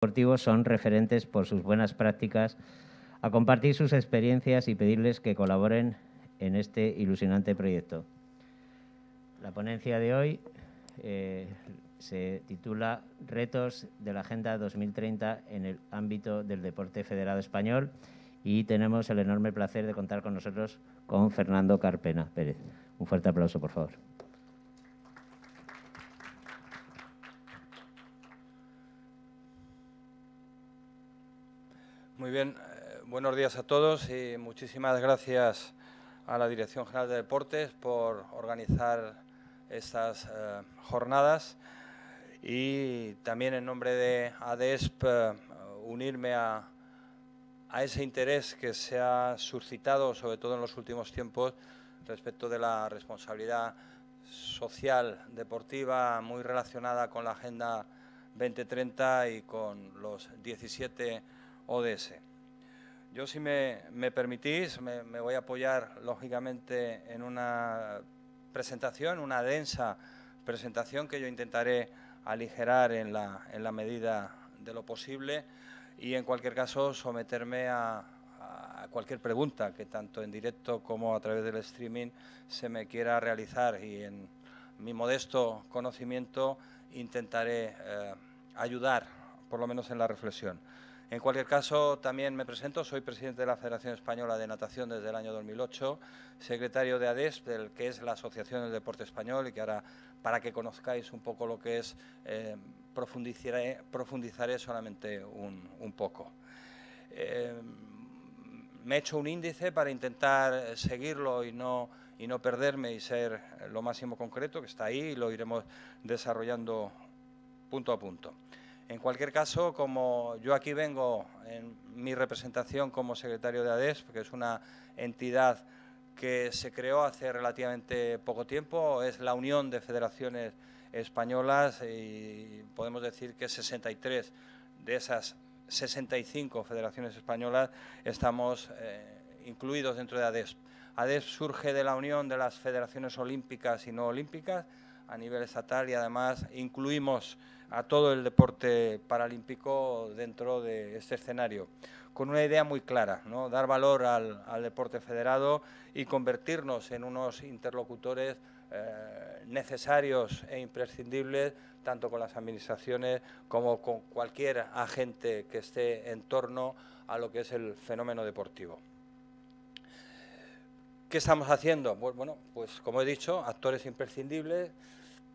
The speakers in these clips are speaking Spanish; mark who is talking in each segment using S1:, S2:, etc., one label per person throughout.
S1: deportivos son referentes por sus buenas prácticas, a compartir sus experiencias y pedirles que colaboren en este ilusionante proyecto. La ponencia de hoy se titula Retos de la Agenda 2030 en el ámbito del deporte federado español y tenemos el enorme placer de contar con nosotros con Fernando Carpena Pérez. Un fuerte aplauso, por favor.
S2: Muy bien, buenos días a todos y muchísimas gracias a la Dirección General de Deportes por organizar estas jornadas y también en nombre de ADESP unirme a ese interés que se ha suscitado, sobre todo en los últimos tiempos, respecto de la responsabilidad social deportiva muy relacionada con la Agenda 2030 y con los 17 ODS. Yo, si me permitís, me voy a apoyar, lógicamente, en una presentación, una densa presentación que yo intentaré aligerar en la medida de lo posible y, en cualquier caso, someterme a cualquier pregunta que tanto en directo como a través del streaming se me quiera realizar y, en mi modesto conocimiento, intentaré ayudar, por lo menos en la reflexión. En cualquier caso, también me presento, soy presidente de la Federación Española de Natación desde el año 2008, secretario de ADESP, del que es la Asociación del Deporte Español, y que ahora, para que conozcáis un poco lo que es, profundizaré solamente un poco. Me he hecho un índice para intentar seguirlo y no perderme y ser lo máximo concreto, que está ahí, y lo iremos desarrollando punto a punto. En cualquier caso, como yo aquí vengo en mi representación como secretario de ADESP, que es una entidad que se creó hace relativamente poco tiempo, es la Unión de Federaciones Españolas y podemos decir que 63 de esas 65 federaciones españolas estamos incluidos dentro de ADESP. ADESP surge de la unión de las federaciones olímpicas y no olímpicas a nivel estatal y además incluimos a todo el deporte paralímpico dentro de este escenario, con una idea muy clara, ¿no? Dar valor al deporte federado y convertirnos en unos interlocutores necesarios e imprescindibles, tanto con las administraciones como con cualquier agente que esté en torno a lo que es el fenómeno deportivo. ¿Qué estamos haciendo? Bueno, pues como he dicho, actores imprescindibles.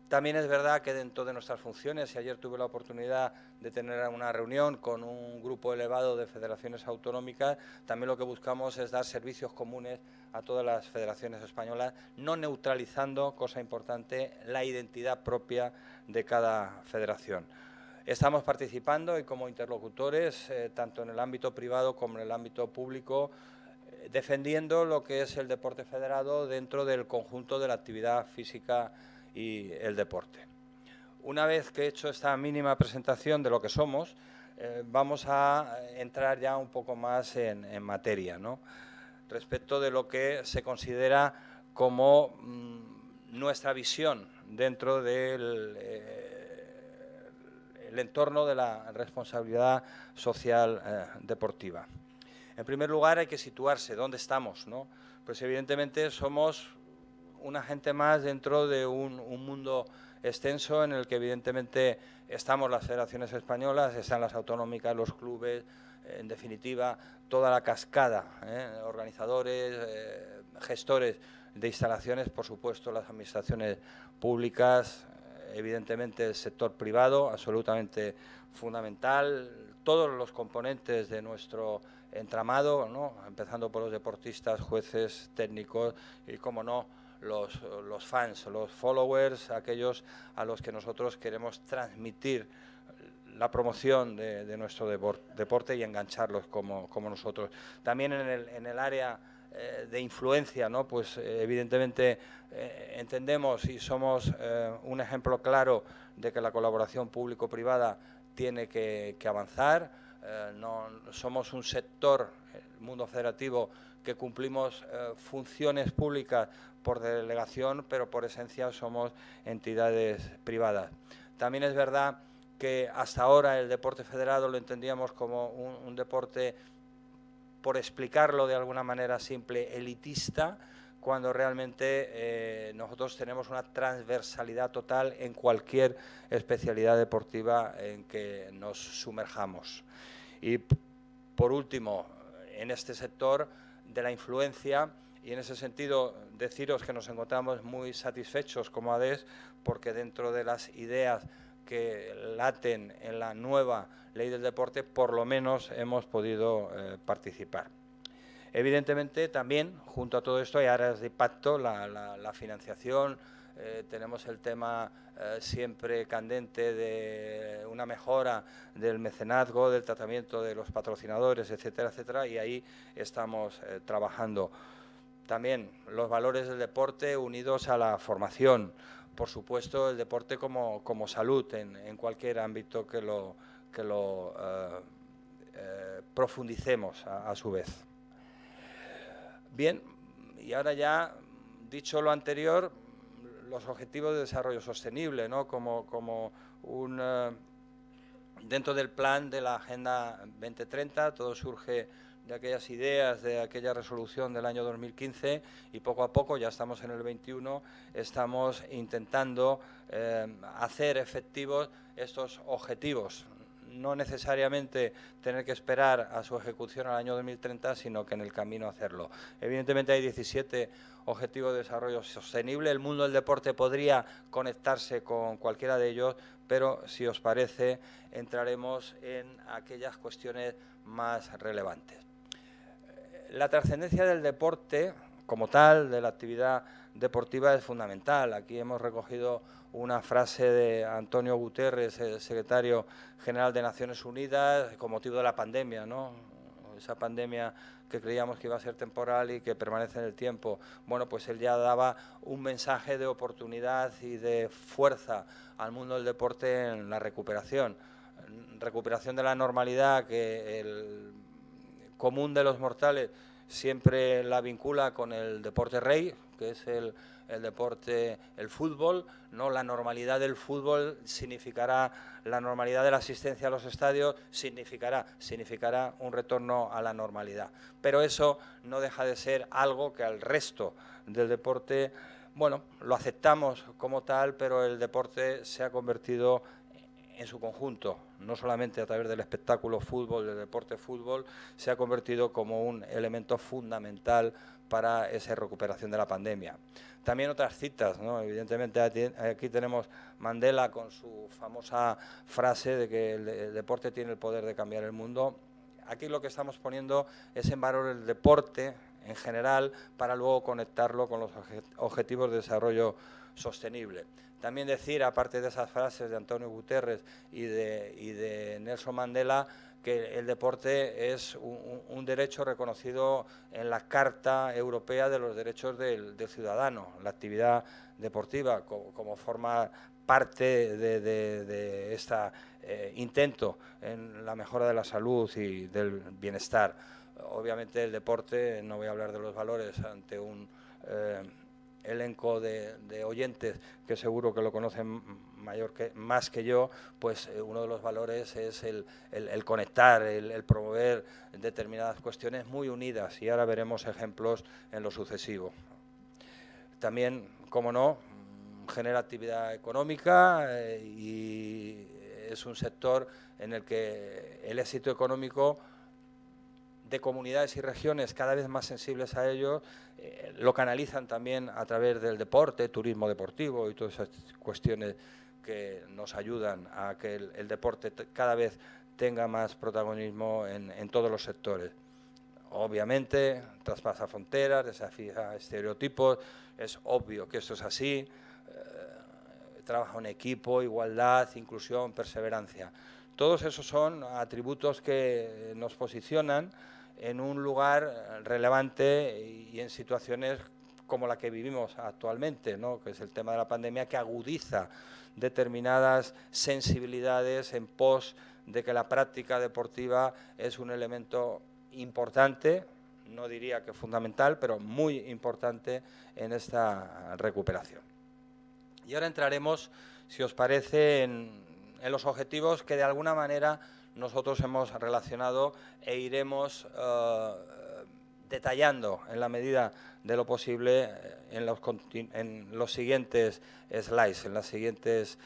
S2: También es verdad que dentro de nuestras funciones, y ayer tuve la oportunidad de tener una reunión con un grupo elevado de federaciones autonómicas, también lo que buscamos es dar servicios comunes a todas las federaciones españolas, no neutralizando, cosa importante, la identidad propia de cada federación. Estamos participando y como interlocutores, tanto en el ámbito privado como en el ámbito público, defendiendo lo que es el deporte federado dentro del conjunto de la actividad física y el deporte. Una vez que he hecho esta mínima presentación de lo que somos, vamos a entrar ya un poco más en materia, ¿no? Respecto de lo que se considera como nuestra visión dentro del el entorno de la responsabilidad social deportiva. En primer lugar, hay que situarse dónde estamos, ¿no? Pues evidentemente somos un agente más dentro de un mundo extenso en el que evidentemente estamos las federaciones españolas, están las autonómicas, los clubes, en definitiva toda la cascada, organizadores, gestores de instalaciones, por supuesto las administraciones públicas, evidentemente el sector privado, absolutamente fundamental, todos los componentes de nuestro entramado, ¿no? Empezando por los deportistas, jueces, técnicos y, como no, los fans, los followers, aquellos a los que nosotros queremos transmitir la promoción de nuestro deporte y engancharlos como nosotros. También en el área de influencia, ¿no? Pues evidentemente entendemos y somos un ejemplo claro de que la colaboración público-privada tiene que avanzar. No somos un sector, el mundo federativo, que cumplimos funciones públicas por delegación, pero por esencia somos entidades privadas. También es verdad que hasta ahora el deporte federado lo entendíamos como un deporte, por explicarlo de alguna manera simple, elitista, cuando realmente nosotros tenemos una transversalidad total en cualquier especialidad deportiva en que nos sumerjamos. Y por último, en este sector de la influencia, y en ese sentido deciros que nos encontramos muy satisfechos como ADES, porque dentro de las ideas que laten en la nueva ley del deporte, por lo menos hemos podido participar. Evidentemente, también, junto a todo esto, hay áreas de impacto, la financiación. Tenemos el tema siempre candente de una mejora del mecenazgo, del tratamiento de los patrocinadores, etcétera, etcétera, y ahí estamos trabajando. También los valores del deporte unidos a la formación. Por supuesto, el deporte como salud en cualquier ámbito que lo profundicemos a su vez. Bien, y ahora ya, dicho lo anterior, los objetivos de desarrollo sostenible, ¿no? Dentro del plan de la Agenda 2030, todo surge de aquellas ideas, de aquella resolución del año 2015, y poco a poco, ya estamos en el 21, estamos intentando hacer efectivos estos objetivos. No necesariamente tener que esperar a su ejecución al año 2030, sino que en el camino hacerlo. Evidentemente hay 17 objetivos de desarrollo sostenible. El mundo del deporte podría conectarse con cualquiera de ellos, pero si os parece, entraremos en aquellas cuestiones más relevantes. La trascendencia del deporte, como tal, de la actividad deportiva, es fundamental. Aquí hemos recogido una frase de Antonio Guterres, el secretario general de Naciones Unidas, con motivo de la pandemia, ¿no? Esa pandemia que creíamos que iba a ser temporal y que permanece en el tiempo. Bueno, pues él ya daba un mensaje de oportunidad y de fuerza al mundo del deporte en la recuperación. Recuperación de la normalidad, que el común de los mortales siempre la vincula con el deporte rey, que es el deporte, el fútbol, ¿no? La normalidad del fútbol significará la normalidad de la asistencia a los estadios, significará un retorno a la normalidad. Pero eso no deja de ser algo que al resto del deporte, bueno, lo aceptamos como tal, pero el deporte se ha convertido en su conjunto, no solamente a través del espectáculo fútbol, del deporte fútbol, se ha convertido como un elemento fundamental para esa recuperación de la pandemia. También otras citas, ¿no? Evidentemente aquí tenemos Mandela con su famosa frase de que el deporte tiene el poder de cambiar el mundo. Aquí lo que estamos poniendo es en valor el deporte en general para luego conectarlo con los objetivos de desarrollo sostenible. También decir, aparte de esas frases de Antonio Guterres y de Nelson Mandela, que el deporte es un derecho reconocido en la Carta Europea de los Derechos del Ciudadano, la actividad deportiva como forma parte de este intento en la mejora de la salud y del bienestar. Obviamente el deporte, no voy a hablar de los valores ante un elenco de oyentes que seguro que lo conocen más que yo, pues uno de los valores es el conectar, el promover determinadas cuestiones muy unidas, y ahora veremos ejemplos en lo sucesivo. También, como no, genera actividad económica y es un sector en el que el éxito económico de comunidades y regiones cada vez más sensibles a ello, lo canalizan también a través del deporte, turismo deportivo y todas esas cuestiones que nos ayudan a que el deporte cada vez tenga más protagonismo en todos los sectores. Obviamente, traspasa fronteras, desafía estereotipos, es obvio que esto es así, trabaja en equipo, igualdad, inclusión, perseverancia. Todos esos son atributos que nos posicionan en un lugar relevante y en situaciones como la que vivimos actualmente, ¿no? Que es el tema de la pandemia, que agudiza determinadas sensibilidades en pos de que la práctica deportiva es un elemento importante, no diría que fundamental, pero muy importante en esta recuperación. Y ahora entraremos, si os parece, en en los objetivos que de alguna manera nosotros hemos relacionado e iremos detallando en la medida de lo posible en los siguientes slides, en los siguientes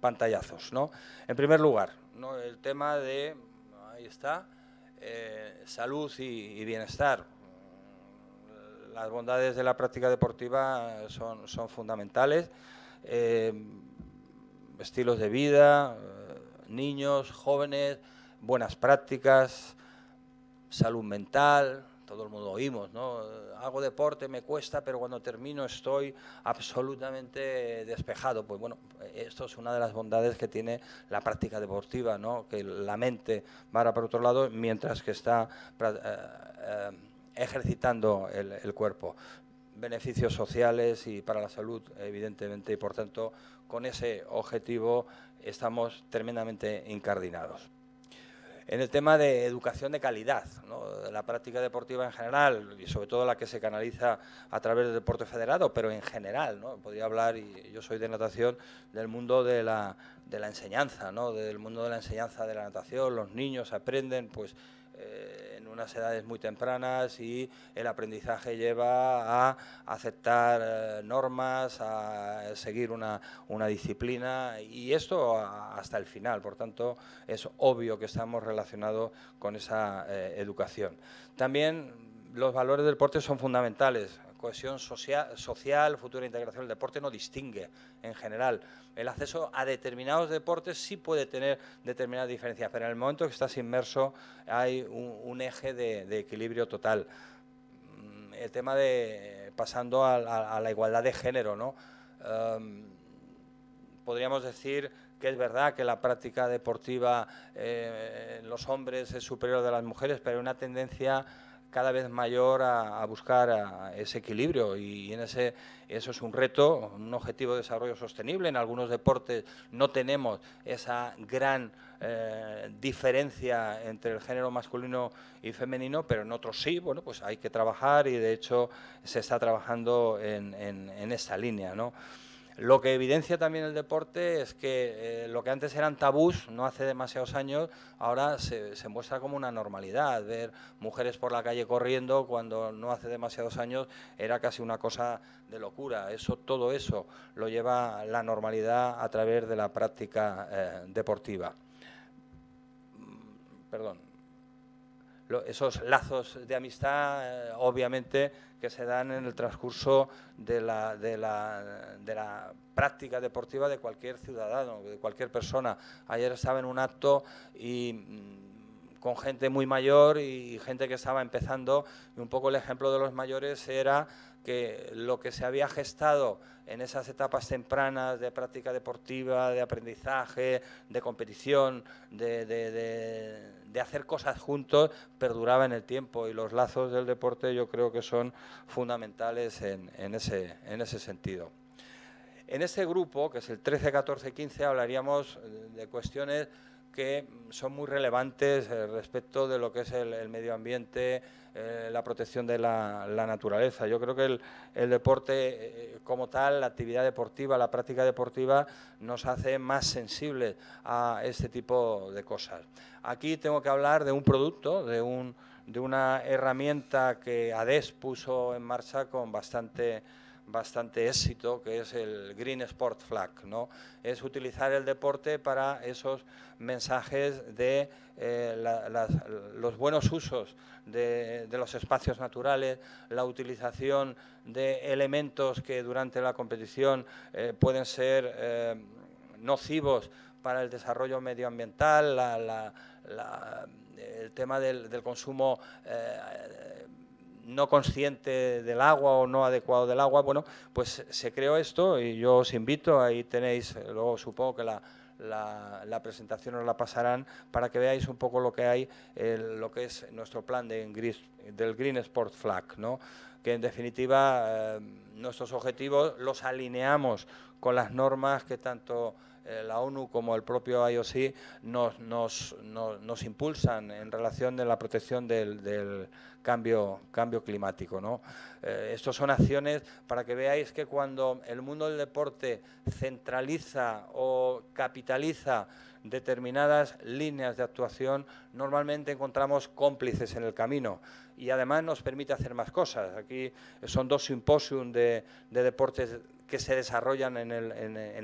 S2: pantallazos, ¿no? En primer lugar, ¿no?, el tema de, ahí está, salud y bienestar. Las bondades de la práctica deportiva son fundamentales. Estilos de vida, niños, jóvenes, buenas prácticas, salud mental. Todo el mundo oímos, ¿no? Hago deporte, me cuesta, pero cuando termino estoy absolutamente despejado. Pues bueno, esto es una de las bondades que tiene la práctica deportiva, ¿no?, que la mente va para otro lado mientras que está ejercitando el cuerpo. Beneficios sociales y para la salud, evidentemente, y por tanto, con ese objetivo estamos tremendamente incardinados. En el tema de educación de calidad, ¿no?, de la práctica deportiva en general y sobre todo la que se canaliza a través del deporte federado, pero en general, ¿no?, podría hablar, y yo soy de natación, del mundo de la enseñanza, ¿no?, del mundo de la enseñanza de la natación. Los niños aprenden pues en unas edades muy tempranas y el aprendizaje lleva a aceptar normas, a seguir una disciplina, y esto hasta el final. Por tanto, es obvio que estamos relacionados con esa educación. También los valores del deporte son fundamentales. Cohesión social, futura integración. El deporte no distingue en general. El acceso a determinados deportes sí puede tener determinadas diferencias, pero en el momento que estás inmerso hay un eje de equilibrio total. El tema de, pasando a la igualdad de género, ¿no? Podríamos decir que es verdad que la práctica deportiva en los hombres es superior a de las mujeres, pero hay una tendencia cada vez mayor a buscar ese equilibrio, y eso es un reto, un objetivo de desarrollo sostenible. En algunos deportes no tenemos esa gran diferencia entre el género masculino y femenino, pero en otros sí. Bueno, pues hay que trabajar, y de hecho se está trabajando en esta línea, ¿no? Lo que evidencia también el deporte es que lo que antes eran tabús, no hace demasiados años, ahora se muestra como una normalidad. Ver mujeres por la calle corriendo, cuando no hace demasiados años era casi una cosa de locura. Todo eso lo lleva la normalidad a través de la práctica deportiva. Perdón. Esos lazos de amistad, obviamente, que se dan en el transcurso de la práctica deportiva de cualquier ciudadano, de cualquier persona. Ayer estaba en un acto con gente muy mayor y gente que estaba empezando, y un poco el ejemplo de los mayores era que lo que se había gestado en esas etapas tempranas de práctica deportiva, de aprendizaje, de competición, de hacer cosas juntos, perduraba en el tiempo, y los lazos del deporte yo creo que son fundamentales en ese sentido. En este grupo, que es el 13, 14, 15, hablaríamos de cuestiones que son muy relevantes respecto de lo que es el medio ambiente, la protección de la naturaleza. Yo creo que el deporte como tal, la actividad deportiva, la práctica deportiva, nos hace más sensibles a este tipo de cosas. Aquí tengo que hablar de un producto, de una herramienta que ADES puso en marcha con bastante éxito, que es el Green Sport Flag, ¿no? Es utilizar el deporte para esos mensajes de los buenos usos de los espacios naturales, la utilización de elementos que durante la competición pueden ser nocivos para el desarrollo medioambiental, el tema del consumo no consciente del agua o no adecuado del agua. Bueno, pues se creó esto, y yo os invito, ahí tenéis, luego supongo que la presentación os la pasarán para que veáis un poco lo que hay, lo que es nuestro plan del Green Sport Flag, ¿no? Que en definitiva nuestros objetivos los alineamos con las normas que tanto la ONU como el propio IOC nos impulsan en relación de la protección del cambio climático, ¿no? Estos son acciones para que veáis que cuando el mundo del deporte centraliza o capitaliza determinadas líneas de actuación, normalmente encontramos cómplices en el camino y además nos permite hacer más cosas. Aquí son 2 simposios de deportes que se desarrollan en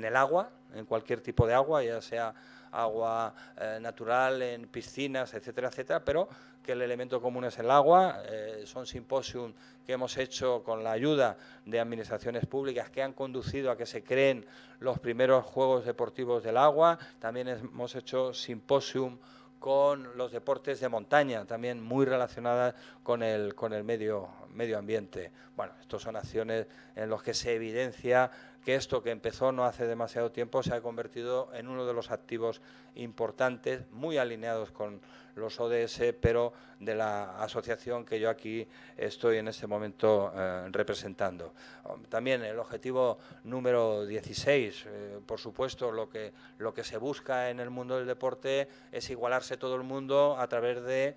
S2: el agua, en cualquier tipo de agua, ya sea agua natural, en piscinas, etcétera, etcétera, pero que el elemento común es el agua. Son simposios que hemos hecho con la ayuda de administraciones públicas que han conducido a que se creen los primeros Juegos Deportivos del Agua. También hemos hecho simposium con los deportes de montaña, también muy relacionadas con el medio ambiente. Bueno, estas son acciones en las que se evidencia que esto que empezó no hace demasiado tiempo se ha convertido en uno de los activos importantes, muy alineados con los ODS, pero de la asociación que yo aquí estoy en este momento representando. También el objetivo número 16, por supuesto, lo que se busca en el mundo del deporte es igualarse todo el mundo a través de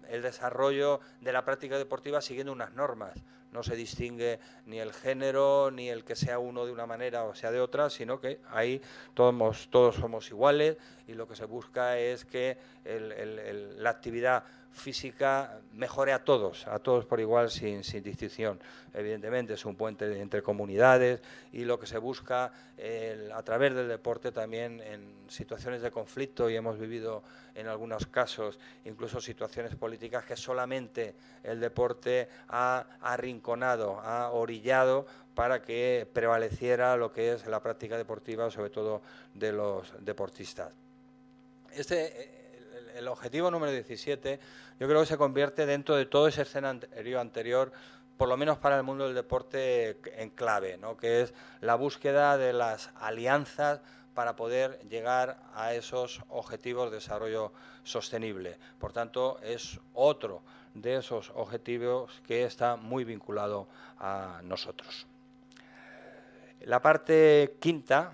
S2: el desarrollo de la práctica deportiva siguiendo unas normas. No se distingue ni el género, ni el que sea uno de una manera o sea de otra, sino que ahí todos somos iguales y lo que se busca es que la actividad física mejore a todos por igual, sin distinción. Evidentemente es un puente entre comunidades y lo que se busca a través del deporte también en situaciones de conflicto, y hemos vivido en algunos casos incluso situaciones políticas que solamente el deporte ha arrinconado, ha orillado para que prevaleciera lo que es la práctica deportiva, sobre todo de los deportistas. El objetivo número 17, yo creo que se convierte dentro de todo ese escenario anterior, por lo menos para el mundo del deporte, en clave, ¿no? Que es la búsqueda de las alianzas para poder llegar a esos objetivos de desarrollo sostenible. Por tanto, es otro de esos objetivos que está muy vinculado a nosotros. La parte quinta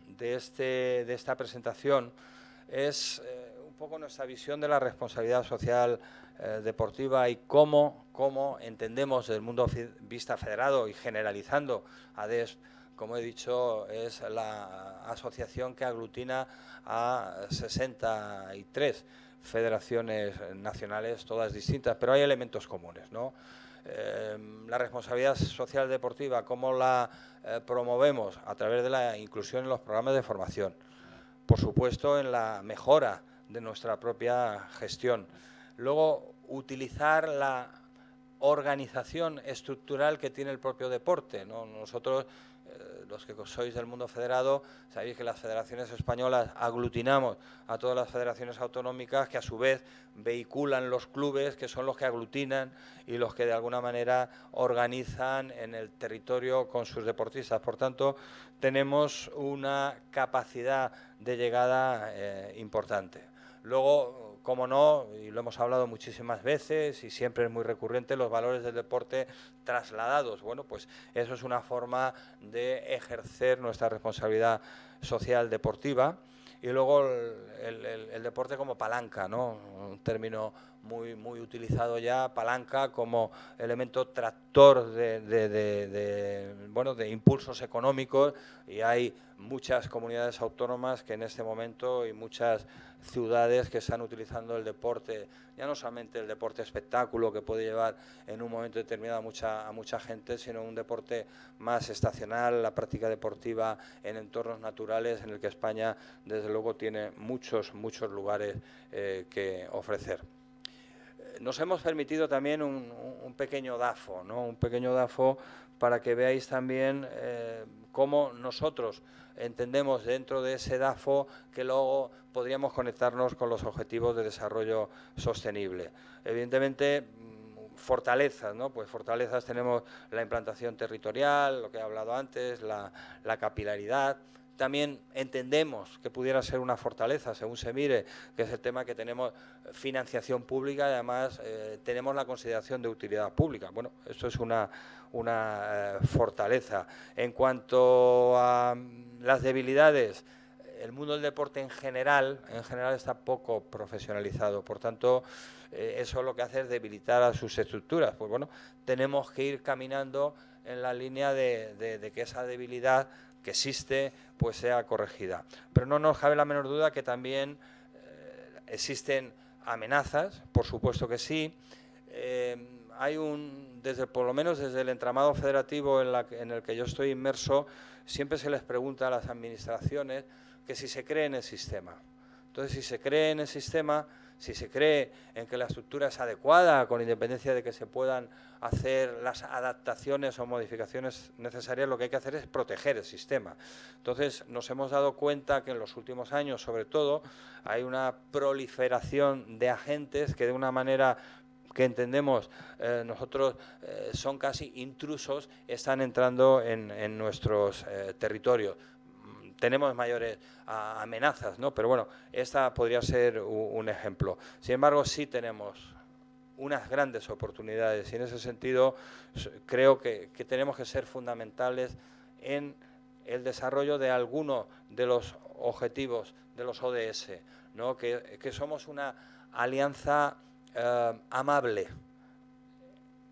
S2: de esta presentación es un poco nuestra visión de la responsabilidad social deportiva y cómo entendemos desde el mundo vista federado y generalizando ADES. Como he dicho, es la asociación que aglutina a 63 federaciones nacionales, todas distintas, pero hay elementos comunes, ¿no? La responsabilidad social deportiva, ¿cómo la promovemos? A través de la inclusión en los programas de formación. Por supuesto, en la mejora de nuestra propia gestión. Luego, utilizar la organización estructural que tiene el propio deporte, ¿no? Nosotros, los que sois del mundo federado, sabéis que las federaciones españolas aglutinamos a todas las federaciones autonómicas que a su vez vehiculan los clubes, que son los que aglutinan y los que de alguna manera organizan en el territorio con sus deportistas. Por tanto, tenemos una capacidad de llegada importante. Luego, como no, y lo hemos hablado muchísimas veces y siempre es muy recurrente, los valores del deporte trasladados. Bueno, pues eso es una forma de ejercer nuestra responsabilidad social deportiva. Y luego el deporte como palanca, ¿no? Un término muy utilizado ya, palanca como elemento tractor de impulsos económicos, y hay muchas comunidades autónomas que en este momento y muchas ciudades que están utilizando el deporte, ya no solamente el deporte espectáculo que puede llevar en un momento determinado a mucha gente, sino un deporte más estacional, la práctica deportiva en entornos naturales, en el que España desde luego tiene muchos lugares que ofrecer. Nos hemos permitido también un pequeño DAFO, ¿no? Un pequeño DAFO para que veáis también cómo nosotros entendemos dentro de ese DAFO que luego podríamos conectarnos con los objetivos de desarrollo sostenible. Evidentemente, fortalezas, ¿no? Pues fortalezas tenemos la implantación territorial, lo que he hablado antes, la capilaridad. también entendemos que pudiera ser una fortaleza, según se mire, que es el tema que tenemos financiación pública y además tenemos la consideración de utilidad pública. Bueno, esto es una fortaleza. En cuanto a las debilidades, el mundo del deporte en general está poco profesionalizado, por tanto, eso lo que hace es debilitar a sus estructuras. Pues bueno, tenemos que ir caminando en la línea de que esa debilidad que existe pues sea corregida. Pero no nos cabe la menor duda que también existen amenazas, por supuesto que sí. Hay por lo menos desde el entramado federativo en el que yo estoy inmerso, siempre se les pregunta a las administraciones que si se cree en el sistema. Entonces, si se cree en el sistema, si se cree en que la estructura es adecuada, con independencia de que se puedan hacer las adaptaciones o modificaciones necesarias, lo que hay que hacer es proteger el sistema. Entonces, nos hemos dado cuenta que en los últimos años, sobre todo, hay una proliferación de agentes que de una manera que entendemos nosotros son casi intrusos, están entrando en nuestros territorios. Tenemos mayores amenazas, ¿no? Pero bueno, esta podría ser un ejemplo. Sin embargo, sí tenemos unas grandes oportunidades y en ese sentido creo que tenemos que ser fundamentales en el desarrollo de algunos de los objetivos de los ODS, ¿no? Que somos una alianza amable.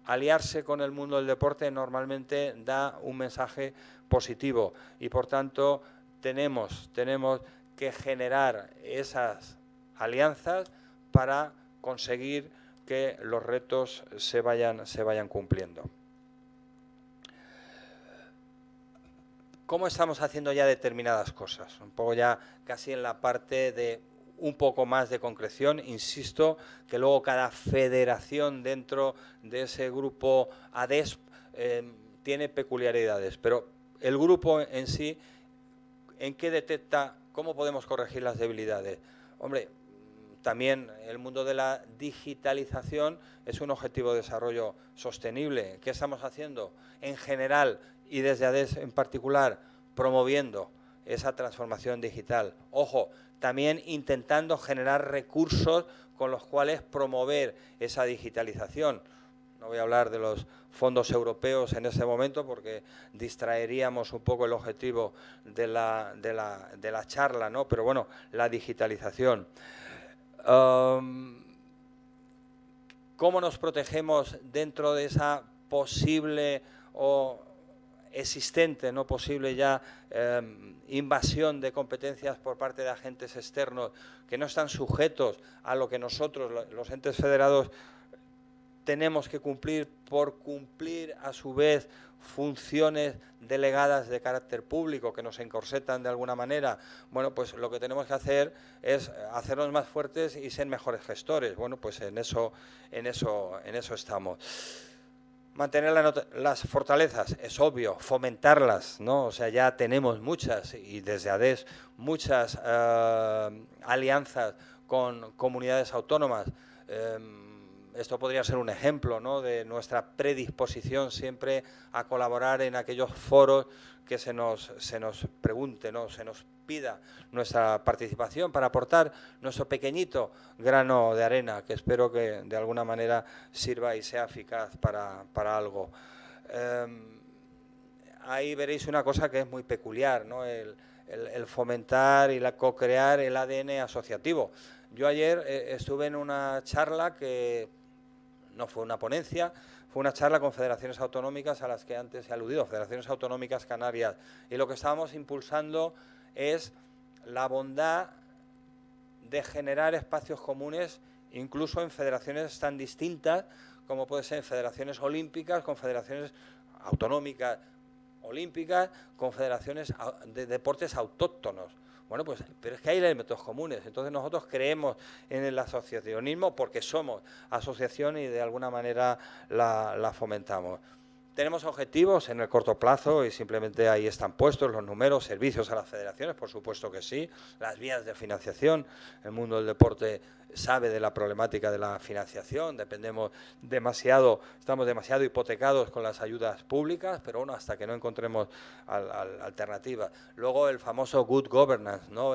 S2: Aliarse con el mundo del deporte normalmente da un mensaje positivo y por tanto tenemos que generar esas alianzas para conseguir que los retos se vayan cumpliendo. ¿Cómo estamos haciendo ya determinadas cosas? Un poco ya casi en la parte de un poco más de concreción. Insisto que luego cada federación dentro de ese grupo ADESP tiene peculiaridades, pero el grupo en sí, ¿en qué detecta cómo podemos corregir las debilidades? Hombre, también el mundo de la digitalización es un objetivo de desarrollo sostenible. ¿Qué estamos haciendo? En general y desde ADES en particular, promoviendo esa transformación digital. Ojo, también intentando generar recursos con los cuales promover esa digitalización. No voy a hablar de los fondos europeos en este momento porque distraeríamos un poco el objetivo de la charla, ¿no? Pero bueno, la digitalización. ¿Cómo nos protegemos dentro de esa posible o existente, no posible ya, invasión de competencias por parte de agentes externos que no están sujetos a lo que nosotros, los entes federados, tenemos que cumplir por cumplir a su vez funciones delegadas de carácter público que nos encorsetan de alguna manera? Bueno, pues lo que tenemos que hacer es hacernos más fuertes y ser mejores gestores. Bueno, pues en eso estamos. Mantener las fortalezas, es obvio, fomentarlas, ¿no? O sea, ya tenemos muchas, y desde ADES, muchas alianzas con comunidades autónomas. Esto podría ser un ejemplo, ¿no?, de nuestra predisposición siempre a colaborar en aquellos foros que se nos pregunte, ¿no?, se nos pida nuestra participación para aportar nuestro pequeñito grano de arena, que espero que de alguna manera sirva y sea eficaz para algo. Ahí veréis una cosa que es muy peculiar, ¿no?, el fomentar y co-crear el ADN asociativo. Yo ayer estuve en una charla que no fue una ponencia, fue una charla con federaciones autonómicas a las que antes he aludido, federaciones autonómicas canarias, y lo que estábamos impulsando es la bondad de generar espacios comunes, incluso en federaciones tan distintas como puede ser en federaciones olímpicas, con federaciones autonómicas olímpicas, con federaciones de deportes autóctonos. Bueno, pues, pero es que hay elementos comunes. Entonces nosotros creemos en el asociacionismo porque somos asociación y de alguna manera la fomentamos. Tenemos objetivos en el corto plazo y simplemente ahí están puestos los números, servicios a las federaciones, por supuesto que sí, las vías de financiación. El mundo del deporte sabe de la problemática de la financiación, estamos demasiado hipotecados con las ayudas públicas, pero bueno, hasta que no encontremos alternativas. Luego el famoso good governance, ¿no?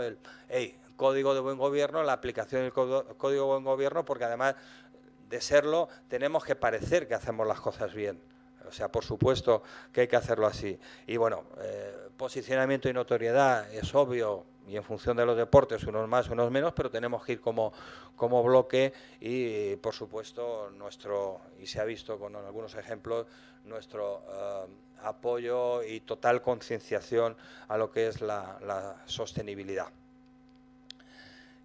S2: Código de buen gobierno, la aplicación del código de buen gobierno, porque además de serlo, tenemos que parecer que hacemos las cosas bien. O sea, por supuesto que hay que hacerlo así. Y bueno, posicionamiento y notoriedad es obvio, y en función de los deportes, unos más, unos menos, pero tenemos que ir como bloque y, por supuesto, y se ha visto con algunos ejemplos, nuestro apoyo y total concienciación a lo que es la sostenibilidad.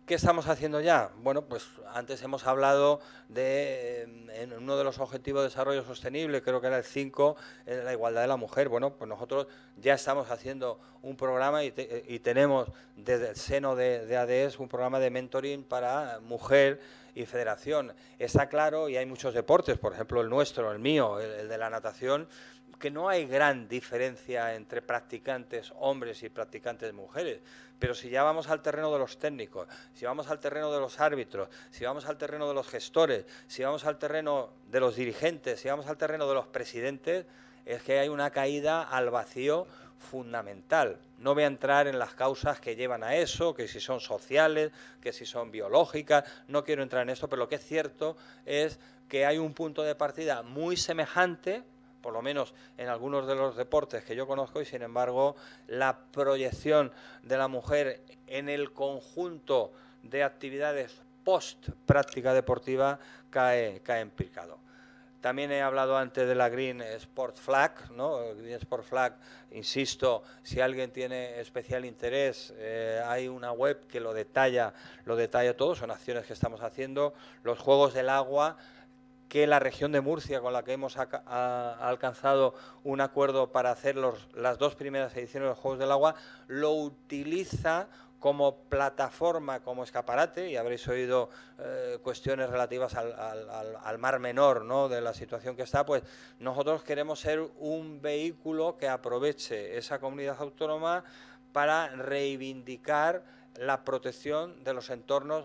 S2: ¿Qué estamos haciendo ya? Bueno, pues antes hemos hablado en uno de los objetivos de desarrollo sostenible, creo que era el 5, la igualdad de la mujer. Bueno, pues nosotros ya estamos haciendo un programa y tenemos desde el seno de ADES un programa de mentoring para mujer y federación. Está claro, y hay muchos deportes, por ejemplo el nuestro, el mío, el de la natación, que no hay gran diferencia entre practicantes hombres y practicantes mujeres, pero si ya vamos al terreno de los técnicos, si vamos al terreno de los árbitros, si vamos al terreno de los gestores, si vamos al terreno de los dirigentes, si vamos al terreno de los presidentes, es que hay una caída al vacío fundamental. No voy a entrar en las causas que llevan a eso, que si son sociales, que si son biológicas, no quiero entrar en esto, pero lo que es cierto es que hay un punto de partida muy semejante, por lo menos en algunos de los deportes que yo conozco, y sin embargo la proyección de la mujer en el conjunto de actividades post práctica deportiva cae en picado. También he hablado antes de la Green Sport Flag, ¿no? Green Sport Flag, insisto, si alguien tiene especial interés, hay una web que lo detalla todo, son acciones que estamos haciendo. Los Juegos del Agua, que la región de Murcia, con la que hemos alcanzado un acuerdo para hacer las 2 primeras ediciones de los Juegos del Agua, lo utiliza como plataforma, como escaparate, y habréis oído cuestiones relativas al Mar Menor, ¿no?, de la situación que está. Pues nosotros queremos ser un vehículo que aproveche esa comunidad autónoma para reivindicar la protección de los entornos,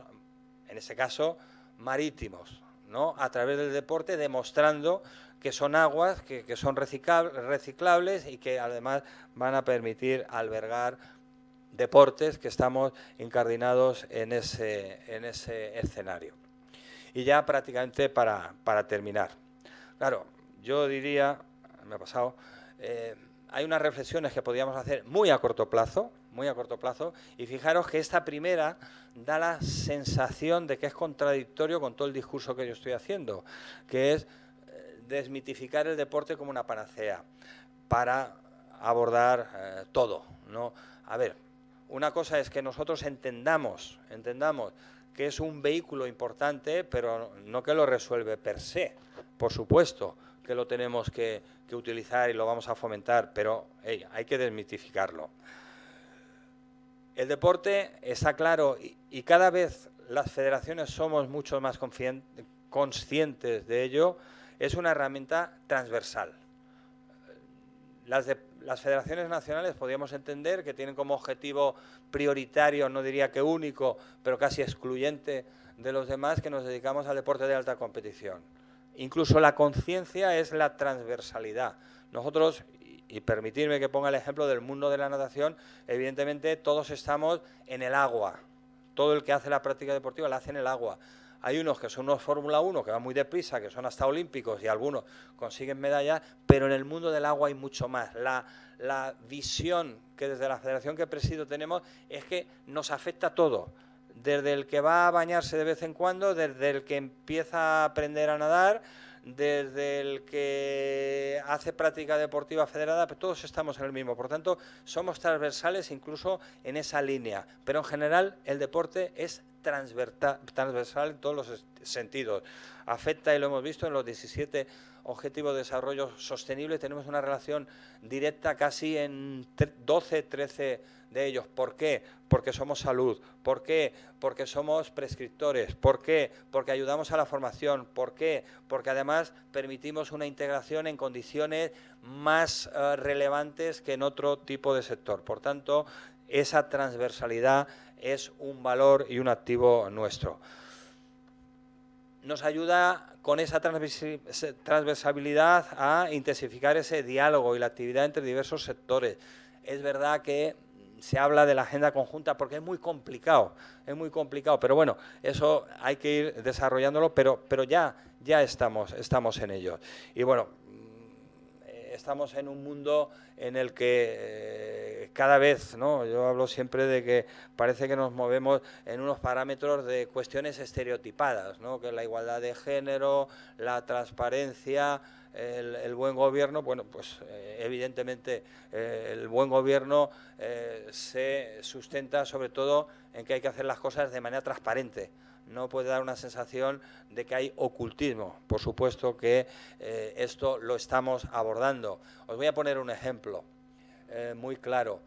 S2: en este caso, marítimos, ¿no?, a través del deporte, demostrando que son aguas, que son reciclables y que además van a permitir albergar deportes que estamos incardinados en ese escenario. Y ya prácticamente para terminar. Claro, yo diría, me ha pasado, hay unas reflexiones que podríamos hacer muy a corto plazo, y fijaros que esta primera da la sensación de que es contradictorio con todo el discurso que yo estoy haciendo, que es desmitificar el deporte como una panacea para abordar todo, ¿no? A ver, una cosa es que nosotros entendamos que es un vehículo importante, pero no que lo resuelve per se. Por supuesto que lo tenemos que utilizar y lo vamos a fomentar, pero hay que desmitificarlo. El deporte está claro y cada vez las federaciones somos mucho más conscientes de ello, es una herramienta transversal. Las federaciones nacionales podríamos entender que tienen como objetivo prioritario, no diría que único, pero casi excluyente de los demás, que nos dedicamos al deporte de alta competición. Incluso la conciencia es la transversalidad. Nosotros, y permitirme que ponga el ejemplo del mundo de la natación, evidentemente todos estamos en el agua. Todo el que hace la práctica deportiva la hace en el agua. Hay unos que son unos Fórmula 1 que van muy deprisa, que son hasta olímpicos y algunos consiguen medallas, pero en el mundo del agua hay mucho más. La visión que desde la federación que presido tenemos es que nos afecta todo, desde el que va a bañarse de vez en cuando, desde el que empieza a aprender a nadar, desde el que hace práctica deportiva federada, pero todos estamos en el mismo. Por tanto, somos transversales incluso en esa línea, pero en general el deporte es transversal en todos los sentidos. Afecta, y lo hemos visto en los 17 Objetivos de Desarrollo Sostenible, tenemos una relación directa casi en 12, 13 de ellos. ¿Por qué? Porque somos salud. ¿Por qué? Porque somos prescriptores. ¿Por qué? Porque ayudamos a la formación. ¿Por qué? Porque además permitimos una integración en condiciones más relevantes que en otro tipo de sector. Por tanto, esa transversalidad es un valor y un activo nuestro. Nos ayuda con esa transversalidad a intensificar ese diálogo y la actividad entre diversos sectores. Es verdad que se habla de la agenda conjunta porque es muy complicado, pero bueno, eso hay que ir desarrollándolo, pero ya estamos en ello. Y bueno, estamos en un mundo en el que cada vez, ¿no? Yo hablo siempre de que parece que nos movemos en unos parámetros de cuestiones estereotipadas, ¿no? Que la igualdad de género, la transparencia, el buen gobierno. Bueno, pues evidentemente el buen gobierno se sustenta sobre todo en que hay que hacer las cosas de manera transparente. No puede dar una sensación de que hay ocultismo. Por supuesto que esto lo estamos abordando. Os voy a poner un ejemplo muy claro.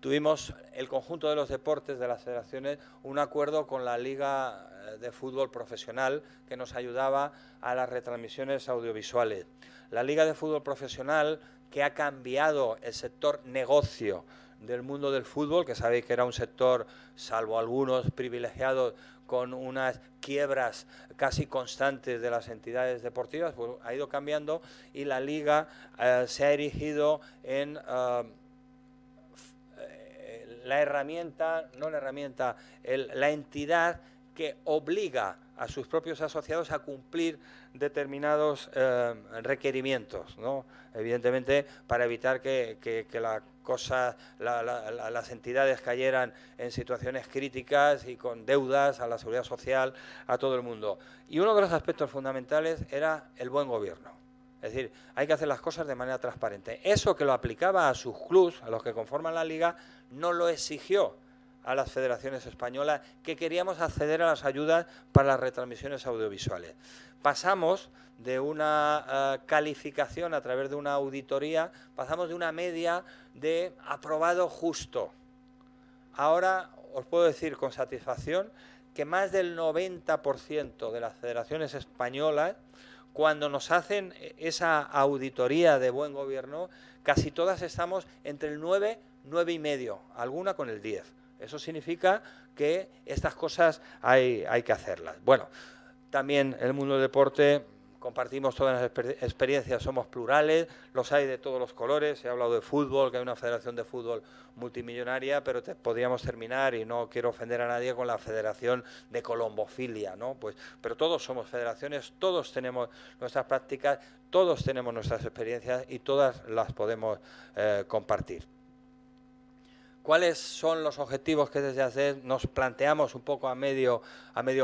S2: Tuvimos el conjunto de los deportes de las federaciones un acuerdo con la Liga de Fútbol Profesional que nos ayudaba a las retransmisiones audiovisuales. La Liga de Fútbol Profesional, que ha cambiado el sector negocio del mundo del fútbol, que sabéis que era un sector, salvo algunos privilegiados, con unas quiebras casi constantes de las entidades deportivas, pues ha ido cambiando y la Liga se ha erigido en la entidad que obliga a sus propios asociados a cumplir determinados requerimientos, ¿no? Evidentemente, para evitar que las entidades cayeran en situaciones críticas y con deudas a la seguridad social, a todo el mundo. Y uno de los aspectos fundamentales era el buen gobierno. Es decir, hay que hacer las cosas de manera transparente. Eso que lo aplicaba a sus clubes, a los que conforman la Liga, no lo exigió a las federaciones españolas, que queríamos acceder a las ayudas para las retransmisiones audiovisuales. Pasamos de una calificación a través de una auditoría, pasamos de una media de aprobado justo. Ahora os puedo decir con satisfacción que más del 90% de las federaciones españolas, cuando nos hacen esa auditoría de buen gobierno, casi todas estamos entre el 9, 9,5, alguna con el 10. Eso significa que estas cosas hay que hacerlas. Bueno, también en el mundo del deporte compartimos todas las experiencias, somos plurales, los hay de todos los colores. He hablado de fútbol, que hay una federación de fútbol multimillonaria, pero podríamos terminar, y no quiero ofender a nadie, con la federación de colombofilia, ¿no? Pues, pero todos somos federaciones, todos tenemos nuestras prácticas, todos tenemos nuestras experiencias y todas las podemos compartir. ¿Cuáles son los objetivos que desde ADES nos planteamos un poco a medio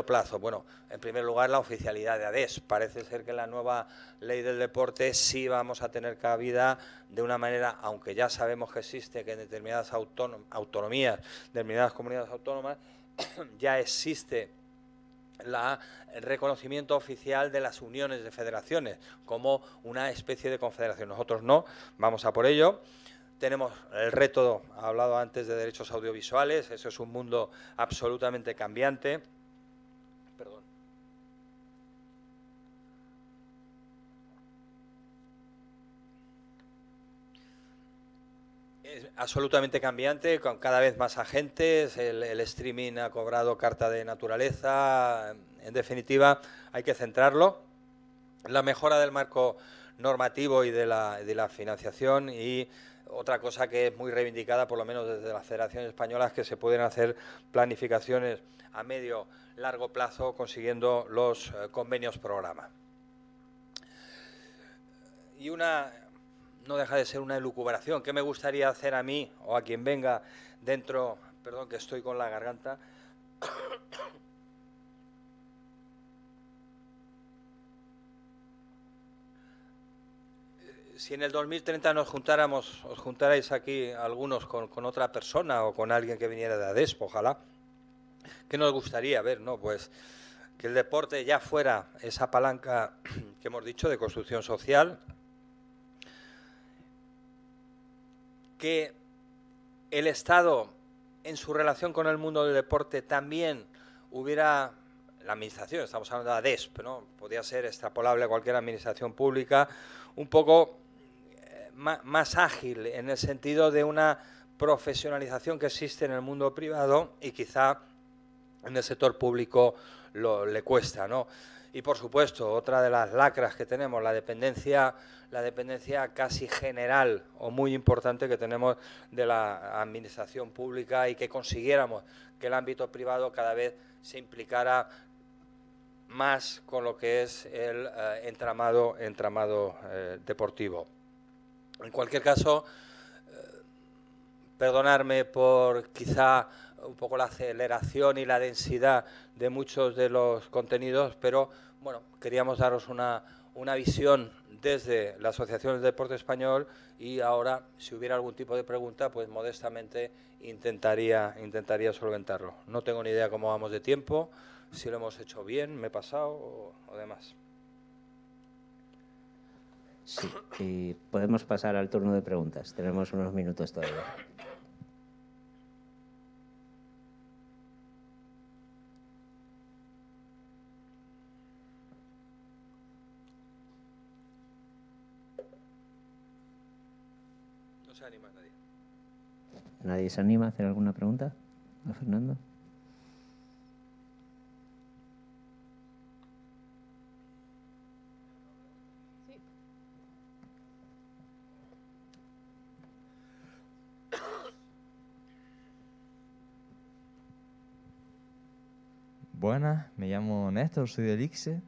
S2: plazo? Bueno, en primer lugar, la oficialidad de ADES. Parece ser que la nueva ley del deporte sí vamos a tener cabida de una manera, aunque ya sabemos que existe, que en determinadas autonomías, determinadas comunidades autónomas, ya existe el reconocimiento oficial de las uniones de federaciones como una especie de confederación. Nosotros no, vamos a por ello. Tenemos el reto, he hablado antes de derechos audiovisuales, eso es un mundo absolutamente cambiante. Perdón. Es absolutamente cambiante, con cada vez más agentes, el streaming ha cobrado carta de naturaleza. En definitiva, hay que centrarlo. La mejora del marco normativo y de la financiación, y otra cosa que es muy reivindicada, por lo menos desde las federaciones españolas, que se pueden hacer planificaciones a medio largo plazo consiguiendo los convenios programa. Y no deja de ser una elucubración. ¿Qué me gustaría hacer a mí o a quien venga dentro? Perdón, que estoy con la garganta. Si en el 2030 os juntarais aquí algunos con otra persona o con alguien que viniera de ADES, ojalá, ¿Qué nos gustaría ver, no? Pues que el deporte ya fuera esa palanca que hemos dicho de construcción social, que el Estado, en su relación con el mundo del deporte, también hubiera, la administración, estamos hablando de ADESP, ¿no? Podría ser extrapolable a cualquier administración pública, un poco más ágil, en el sentido de una profesionalización que existe en el mundo privado y quizá en el sector público le cuesta, ¿no? Y por supuesto, otra de las lacras que tenemos, la dependencia casi general o muy importante que tenemos de la administración pública, y que consiguiéramos que el ámbito privado cada vez se implicara más con lo que es el entramado deportivo. En cualquier caso, perdonarme por quizá un poco la aceleración y la densidad de muchos de los contenidos, pero bueno, queríamos daros una visión desde la Asociación del Deporte Español, y ahora, si hubiera algún tipo de pregunta, pues modestamente intentaría solventarlo. No tengo ni idea cómo vamos de tiempo, si lo hemos hecho bien, me he pasado o demás.
S1: Sí, y podemos pasar al turno de preguntas. Tenemos unos minutos todavía.
S2: No se anima nadie.
S1: ¿Nadie se anima a hacer alguna pregunta a Fernando?
S3: Buenas, me llamo Néstor, soy del ICSE,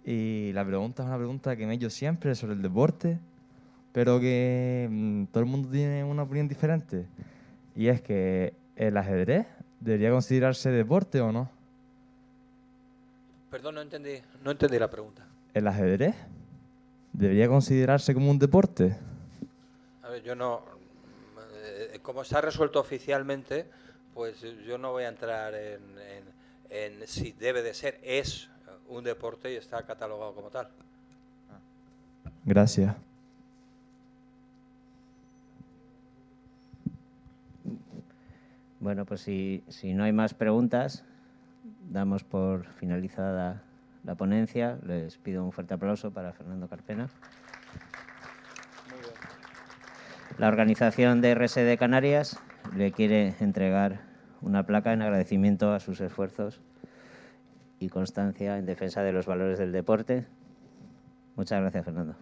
S3: y la pregunta es una pregunta que me he hecho siempre sobre el deporte, pero que todo el mundo tiene una opinión diferente, y es que el ajedrez debería considerarse deporte o no.
S2: Perdón, no entendí la pregunta.
S3: ¿El ajedrez debería considerarse como un deporte?
S2: A ver, yo no, como está resuelto oficialmente, pues yo no voy a entrar en si debe de ser, es un deporte y está catalogado como tal.
S3: Gracias.
S1: Bueno, pues si no hay más preguntas, damos por finalizada la ponencia. Les pido un fuerte aplauso para Fernando Carpena.
S2: Muy bien.
S1: La organización de RSD Canarias le quiere entregar una placa en agradecimiento a sus esfuerzos y constancia en defensa de los valores del deporte. Muchas gracias, Fernando.